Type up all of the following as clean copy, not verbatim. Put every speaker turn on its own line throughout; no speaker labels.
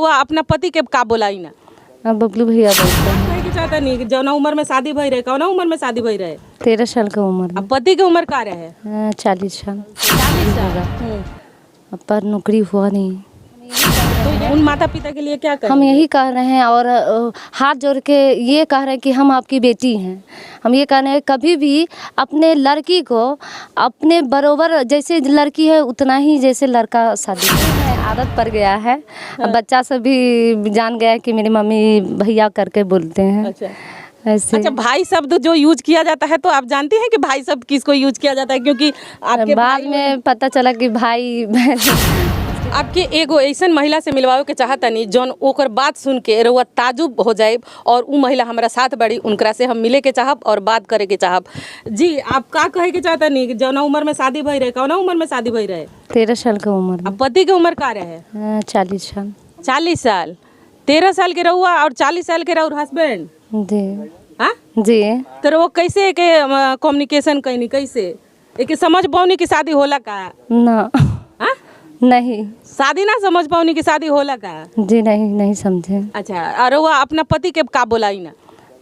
वो अपना पति के का बोलाई ना
बबलू भैया बोलते हैं।
कहे के चाहता नहीं जौन उम्र में शादी भई रहे, कौन उम्र में शादी भई रहे?
13 साल की उम्र
अब पति की उम्र का रहे?
में 40 साल
40 साल।
पर नौकरी हुआ नहीं।
तो उन माता पिता के लिए क्या करें?
हम यही कह रहे हैं और हाथ जोड़ के ये कह रहे हैं कि हम आपकी बेटी हैं। हम ये कह रहे हैं कभी भी अपने लड़की को अपने बरोबर जैसे लड़की है उतना ही जैसे लड़का शादी है। आदत पड़ गया है। अब बच्चा सब भी जान गया है कि मेरी मम्मी भैया करके बोलते हैं।
अच्छा
ऐसे
अच्छा, भाई शब्द जो यूज किया जाता है तो आप जानती हैं कि भाई शब्द किसको यूज किया जाता है? क्योंकि आपके
बाद में पता चला कि भाई
आपके एगो ऐसन महिला से मिलवाओ के चाहता नहीं जौन ओकर बात सुन के रउआ ताजुब हो जाए और उ महिला हमारा साथ बड़ी, उनकरा से हम मिले के चाहब और बात करे के चाहब। जी आप का कहे के चाहता नहीं जौन उम्र में शादी भई रहे, कौन उम्र में शादी भई रहे?
13 साल की उम्र
अब पति की उम्र का रहे?
40 साल
40 साल। 13 साल के रहुआ और 40 साल के रहू हस्बैंड
जी
हाँ
जी।
तो वो कैसे के कम्युनिकेशन कैनी, कैसे एक समझ पाऊनी कि शादी होला का?
ना
हाँ
नहीं
शादी ना समझ पाऊनी कि शादी होला का?
जी नहीं समझे।
अच्छा और वो अपना पति के का बोलाई ना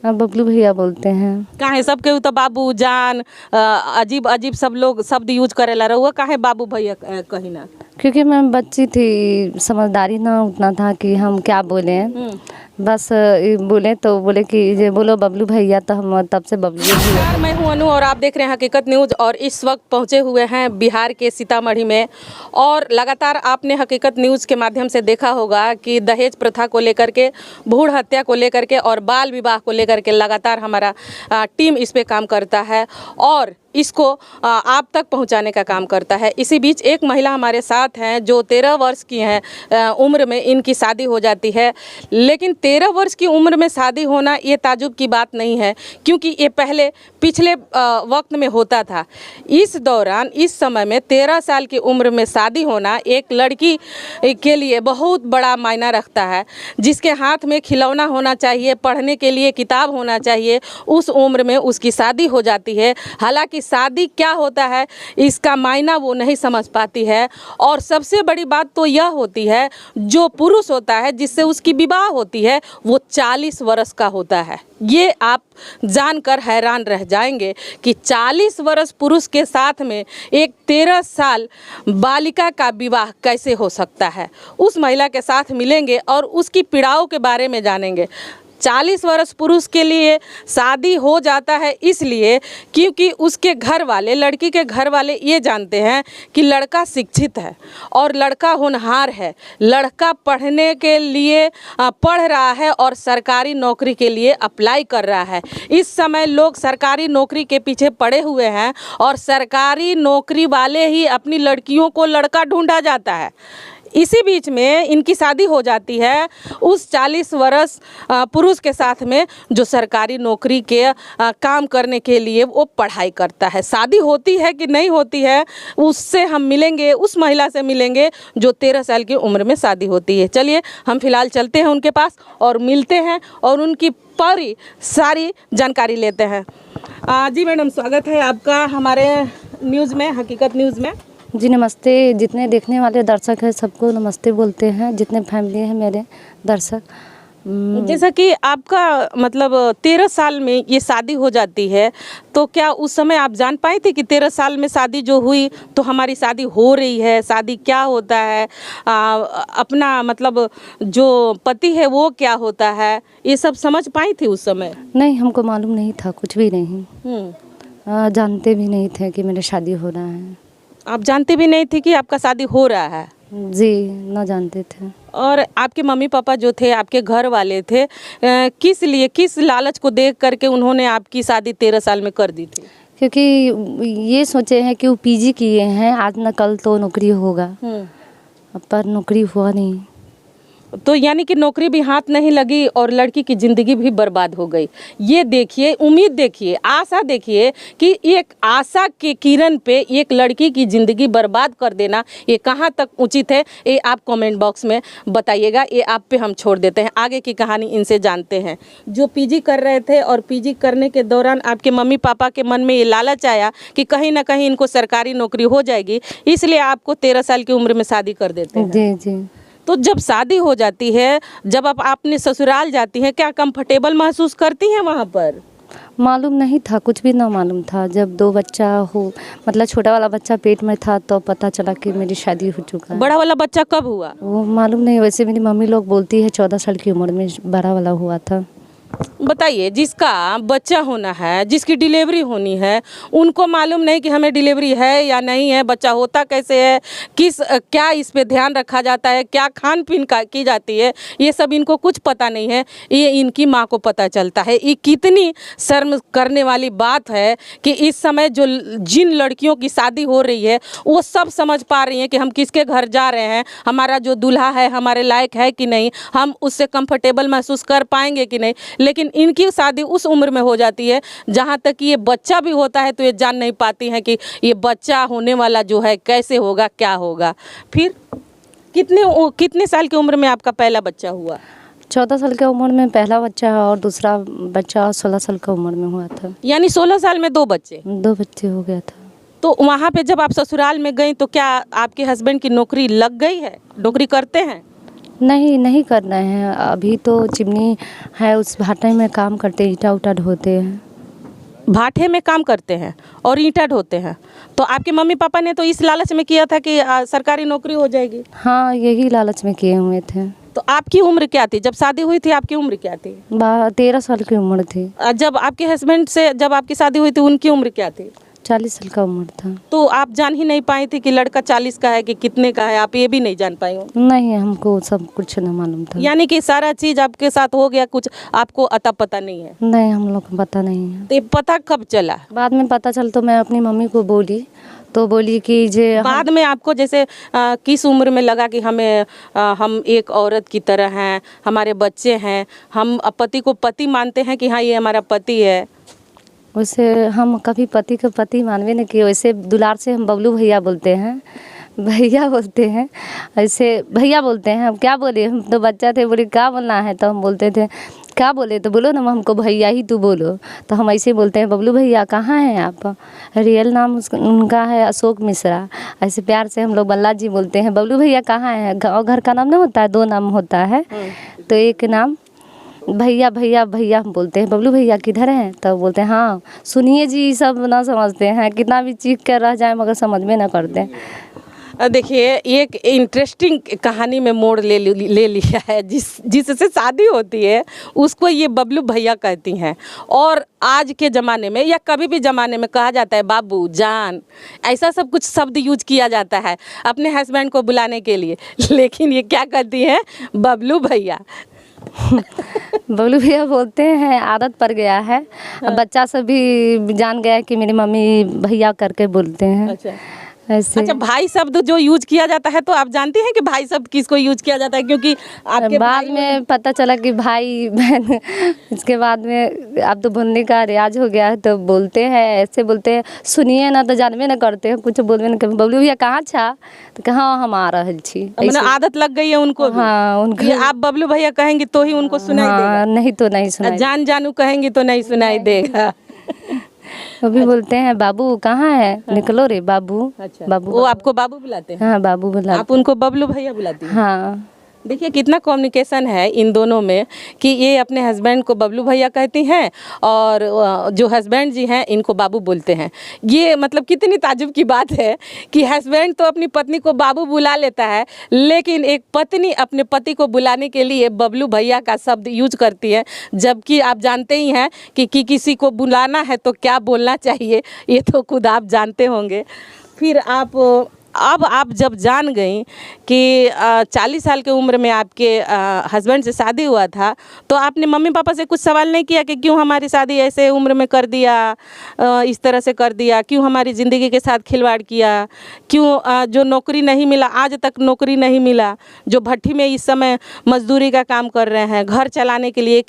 बबलू भैया बोलते हैं।
काहे सबके तो बाबू जान अजीब अजीब सब लोग शब्द यूज करेला रहुआ, काहे बाबू भैया कही ना?
क्योंकि मैं बच्ची थी, समझदारी ना उतना था कि हम क्या बोले। बस बोले तो बोले कि ये बोलो बबलू भैया, तो हम तब से बबलू भैया।
मैं हूं अनु और आप देख रहे हैं हकीकत न्यूज़ और इस वक्त पहुंचे हुए हैं बिहार के सीतामढ़ी में। और लगातार आपने हकीकत न्यूज़ के माध्यम से देखा होगा कि दहेज प्रथा को लेकर के, भ्रूण हत्या को लेकर के और बाल विवाह को लेकर के लगातार हमारा टीम इस पे काम करता है और इसको आप तक पहुंचाने का काम करता है। इसी बीच एक महिला हमारे साथ हैं जो 13 वर्ष की हैं उम्र में इनकी शादी हो जाती है। लेकिन 13 वर्ष की उम्र में शादी होना ये ताजुब की बात नहीं है, क्योंकि ये पहले पिछले वक्त में होता था। इस दौरान इस समय में 13 साल की उम्र में शादी होना एक लड़की के लिए बहुत बड़ा मायना रखता है। जिसके हाथ में खिलौना होना चाहिए, पढ़ने के लिए किताब होना चाहिए, उस उम्र में उसकी शादी हो जाती है। हालांकि शादी क्या होता है इसका मायना वो नहीं समझ पाती है। और सबसे बड़ी बात तो यह होती है जो पुरुष होता है जिससे उसकी विवाह होती है वो 40 वर्ष का होता है। ये आप जानकर हैरान रह जाएंगे कि 40 वर्ष पुरुष के साथ में एक 13 साल बालिका का विवाह कैसे हो सकता है। उस महिला के साथ मिलेंगे और उसकी पीड़ाओं के बारे में जानेंगे। 40 वर्ष पुरुष के लिए शादी हो जाता है इसलिए क्योंकि उसके घर वाले, लड़की के घर वाले ये जानते हैं कि लड़का शिक्षित है और लड़का होनहार है, लड़का पढ़ने के लिए पढ़ रहा है और सरकारी नौकरी के लिए अप्लाई कर रहा है। इस समय लोग सरकारी नौकरी के पीछे पड़े हुए हैं और सरकारी नौकरी वाले ही अपनी लड़कियों को लड़का ढूंढा जाता है। इसी बीच में इनकी शादी हो जाती है उस 40 वर्ष पुरुष के साथ में जो सरकारी नौकरी के काम करने के लिए वो पढ़ाई करता है। शादी होती है कि नहीं होती है उससे हम मिलेंगे, उस महिला से मिलेंगे जो 13 साल की उम्र में शादी होती है। चलिए हम फिलहाल चलते हैं उनके पास और मिलते हैं और उनकी पूरी सारी जानकारी लेते हैं। जी मैडम, स्वागत है आपका हमारे न्यूज़ में, हकीकत न्यूज़ में।
जी नमस्ते। जितने देखने वाले दर्शक हैं सबको नमस्ते बोलते हैं, जितने फैमिली हैं मेरे दर्शक।
जैसा कि आपका मतलब 13 साल में ये शादी हो जाती है, तो क्या उस समय आप जान पाए थे कि 13 साल में शादी जो हुई तो हमारी शादी हो रही है, शादी क्या होता है, अपना मतलब जो पति है वो क्या होता है, ये सब समझ पाई थी उस समय?
नहीं, हमको मालूम नहीं था, कुछ भी नहीं। जानते भी नहीं थे कि मेरी शादी हो रहा है।
आप जानते भी नहीं थे कि आपका शादी हो रहा है?
जी ना जानते थे।
और आपके मम्मी पापा जो थे, आपके घर वाले थे, किस लिए, किस लालच को देख करके उन्होंने आपकी शादी 13 साल में कर दी थी?
क्योंकि ये सोचे हैं कि वो पीजी किए हैं, आज न कल तो नौकरी होगा, पर नौकरी हुआ नहीं।
तो यानी कि नौकरी भी हाथ नहीं लगी और लड़की की ज़िंदगी भी बर्बाद हो गई। ये देखिए, उम्मीद देखिए, आशा देखिए कि एक आशा के किरण पे एक लड़की की ज़िंदगी बर्बाद कर देना ये कहाँ तक उचित है, ये आप कमेंट बॉक्स में बताइएगा। ये आप पे हम छोड़ देते हैं, आगे की कहानी इनसे जानते हैं। जो पीजी कर रहे थे और पीजी करने के दौरान आपके मम्मी पापा के मन में ये लालच आया कि कहीं ना कहीं इनको सरकारी नौकरी हो जाएगी, इसलिए आपको 13 साल की उम्र में शादी कर देते हैं।
जी जी।
तो जब शादी हो जाती है, जब आप अपने ससुराल जाती हैं, क्या कंफर्टेबल महसूस करती हैं वहाँ पर?
मालूम नहीं था, कुछ भी ना मालूम था। जब 2 बच्चा हो, मतलब छोटा वाला बच्चा पेट में था तो पता चला कि मेरी शादी हो चुका है।
बड़ा वाला बच्चा कब हुआ?
वो मालूम नहीं, वैसे मेरी मम्मी लोग बोलती है 14 साल की उम्र में बड़ा वाला हुआ था।
बताइए, जिसका बच्चा होना है, जिसकी डिलीवरी होनी है, उनको मालूम नहीं कि हमें डिलीवरी है या नहीं है, बच्चा होता कैसे है, क्या इस पे ध्यान रखा जाता है, क्या खान पीन का की जाती है, ये सब इनको कुछ पता नहीं है। ये इनकी माँ को पता चलता है। ये कितनी शर्म करने वाली बात है कि इस समय जो जिन लड़कियों की शादी हो रही है वो सब समझ पा रही हैं कि हम किसके घर जा रहे हैं, हमारा जो दूल्हा है हमारे लायक है कि नहीं, हम उससे कंफर्टेबल महसूस कर पाएंगे कि नहीं। लेकिन इनकी शादी उस उम्र में हो जाती है जहाँ तक कि ये बच्चा भी होता है तो ये जान नहीं पाती हैं कि ये बच्चा होने वाला जो है कैसे होगा, क्या होगा। फिर कितने साल की उम्र में आपका पहला बच्चा हुआ?
14 साल की उम्र में पहला बच्चा और दूसरा बच्चा 16 साल की उम्र में हुआ था।
यानी 16 साल में 2 बच्चे?
2 बच्चे हो गया था।
तो वहाँ पे जब आप ससुराल में गई तो क्या आपके हस्बैंड की नौकरी लग गई है, नौकरी करते हैं?
नहीं कर रहे हैं, अभी तो चिमनी है उस भाटे में काम करते, ईंटा उटा ढोते हैं।
भाटे में काम करते हैं और ईंटा ढोते हैं। तो आपके मम्मी पापा ने तो इस लालच में किया था कि सरकारी नौकरी हो जाएगी?
हाँ, यही लालच में किए हुए थे।
तो आपकी उम्र क्या थी जब शादी हुई थी? आपकी उम्र क्या थी?
13 साल की उम्र थी।
जब आपके हस्बैंड से जब आपकी शादी हुई थी उनकी उम्र क्या थी?
40 साल का उम्र था।
तो आप जान ही नहीं पाई थी कि लड़का 40 का है कि कितने का है, आप ये भी नहीं जान पाई हो?
नहीं, हमको सब कुछ न मालूम था।
यानी कि सारा चीज आपके साथ हो गया, कुछ आपको अता पता नहीं है?
नहीं, हम लोग को पता नहीं है।
तो ये पता कब चला?
बाद में पता चल तो मैं अपनी मम्मी को बोली तो बोली कि जे
बाद में आपको जैसे किस उम्र में लगा कि हम एक औरत की तरह हैं, हमारे बच्चे हैं, हम पति को पति मानते हैं कि हाँ ये हमारा पति है?
वैसे हम कभी पति को पति मानवे नहीं किए, वैसे दुलार से हम बबलू भैया बोलते हैं, भैया बोलते हैं, ऐसे भैया बोलते हैं। हम क्या बोले, हम तो बच्चा थे, बोले क्या बोलना है, तो हम बोलते थे क्या बोले, तो बोलो ना हमको भैया ही तू बोलो। तो हम ऐसे बोलते हैं बबलू भैया कहाँ हैं आप। रियल नाम उनका है अशोक मिश्रा, ऐसे प्यार से हम लोग बल्ला जी बोलते हैं। बबलू भैया कहाँ हैं, गाँव घर का नाम नहीं होता है, 2 नाम होता है, तो एक नाम भैया भैया भैया हम बोलते हैं। बबलू भैया किधर हैं, तब बोलते हैं हाँ सुनिए जी, सब ना समझते हैं, कितना भी चीख कर रह जाए मगर समझ में ना करते हैं।
देखिए, एक इंटरेस्टिंग कहानी में मोड़ ले लिया है। जिससे शादी होती है उसको ये बबलू भैया कहती हैं। और आज के ज़माने में या कभी भी ज़माने में कहा जाता है बाबू जान, ऐसा सब कुछ शब्द यूज किया जाता है अपने हस्बैंड को बुलाने के लिए। लेकिन ये क्या कहती हैं, बबलू भैया।
बबलू भैया बोलते हैं, आदत पड़ गया है। अब बच्चा सब भी जान गया है कि मेरी मम्मी भैया करके बोलते हैं। ऐसे।
अच्छा, भाई शब्द जो यूज किया जाता है तो आप जानती हैं कि भाई शब्द किसको यूज किया जाता है? क्योंकि आपके
बाद में पता चला कि भाई बहन, इसके बाद में अब तो बोलने का रियाज हो गया है तो बोलते हैं, ऐसे बोलते हैं सुनिए ना तो जानवे ना करते हैं, कुछ बोलवे ना। बबलू भैया कहाँ छा, तो कहाँ हम आ रहे छी।
आदत लग गई है उनको भी।
हाँ, उनको
आप बबलू भैया कहेंगे तो ही उनको सुनाई देगा,
नहीं तो नहीं सुनाई।
जान जानू कहेंगे तो नहीं सुनाई देगा।
अभी बोलते हैं बाबू कहाँ है, निकलो रे बाबू।
अच्छा,
बाबू
वो आपको बाबू बुलाते हैं?
हाँ, बाबू बुलाते।
आप उनको बबलू भैया बुलाती हैं?
हाँ।
देखिए कितना कम्युनिकेशन है इन दोनों में कि ये अपने हस्बैंड को बबलू भैया कहती हैं और जो हस्बैंड जी हैं इनको बाबू बोलते हैं। ये मतलब कितनी ताजुब की बात है कि हस्बैंड तो अपनी पत्नी को बाबू बुला लेता है, लेकिन एक पत्नी अपने पति को बुलाने के लिए बबलू भैया का शब्द यूज करती है। जबकि आप जानते ही हैं कि किसी को बुलाना है तो क्या बोलना चाहिए, ये तो खुद आप जानते होंगे। फिर अब आप जब जान गई कि 40 साल की उम्र में आपके हस्बैंड से शादी हुआ था, तो आपने मम्मी पापा से कुछ सवाल नहीं किया कि क्यों हमारी शादी ऐसे उम्र में कर दिया, इस तरह से कर दिया, क्यों हमारी ज़िंदगी के साथ खिलवाड़ किया, क्यों जो नौकरी नहीं मिला, आज तक नौकरी नहीं मिला, जो भट्टी में इस समय मजदूरी का काम कर रहे हैं, घर चलाने के लिए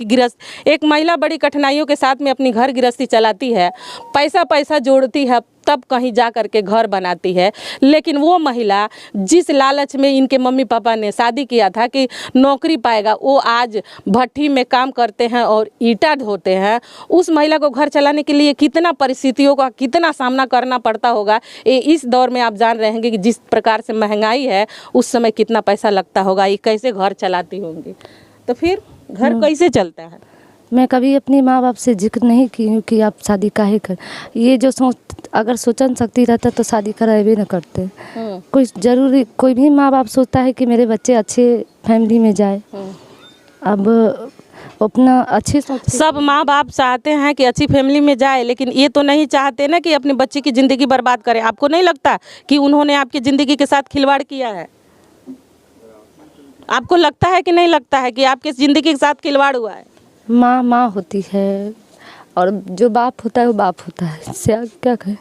एक महिला बड़ी कठिनाइयों के साथ में अपनी घर गृहस्थी चलाती है, पैसा जोड़ती है, तब कहीं जा कर के घर बनाती है। लेकिन वो महिला जिस लालच में इनके मम्मी पापा ने शादी किया था कि नौकरी पाएगा, वो आज भट्टी में काम करते हैं और ईंटा ढोते हैं। उस महिला को घर चलाने के लिए कितना परिस्थितियों का कितना सामना करना पड़ता होगा, ये इस दौर में आप जान रहे हैं कि जिस प्रकार से महंगाई है उस समय कितना पैसा लगता होगा, ये कैसे घर चलाती होंगी। तो फिर घर कैसे चलता है?
मैं कभी अपने माँ बाप से जिक्र नहीं की हूँ कि आप शादी काहे कर, ये जो अगर सोचन शक्ति रहता तो शादी कराए न करते। कोई ज़रूरी कोई भी माँ बाप सोचता है कि मेरे बच्चे अच्छे फैमिली में जाए। अब अपना अच्छे
सब माँ बाप चाहते हैं कि अच्छी फैमिली में जाए, लेकिन ये तो नहीं चाहते ना कि अपने बच्चे की ज़िंदगी बर्बाद करें। आपको नहीं लगता कि उन्होंने आपकी ज़िंदगी के साथ खिलवाड़ किया है? आपको लगता है कि नहीं लगता है कि आपकी ज़िंदगी के साथ खिलवाड़ हुआ है?
माँ होती है और जो बाप होता है वो बाप होता है, इससे क्या कहें।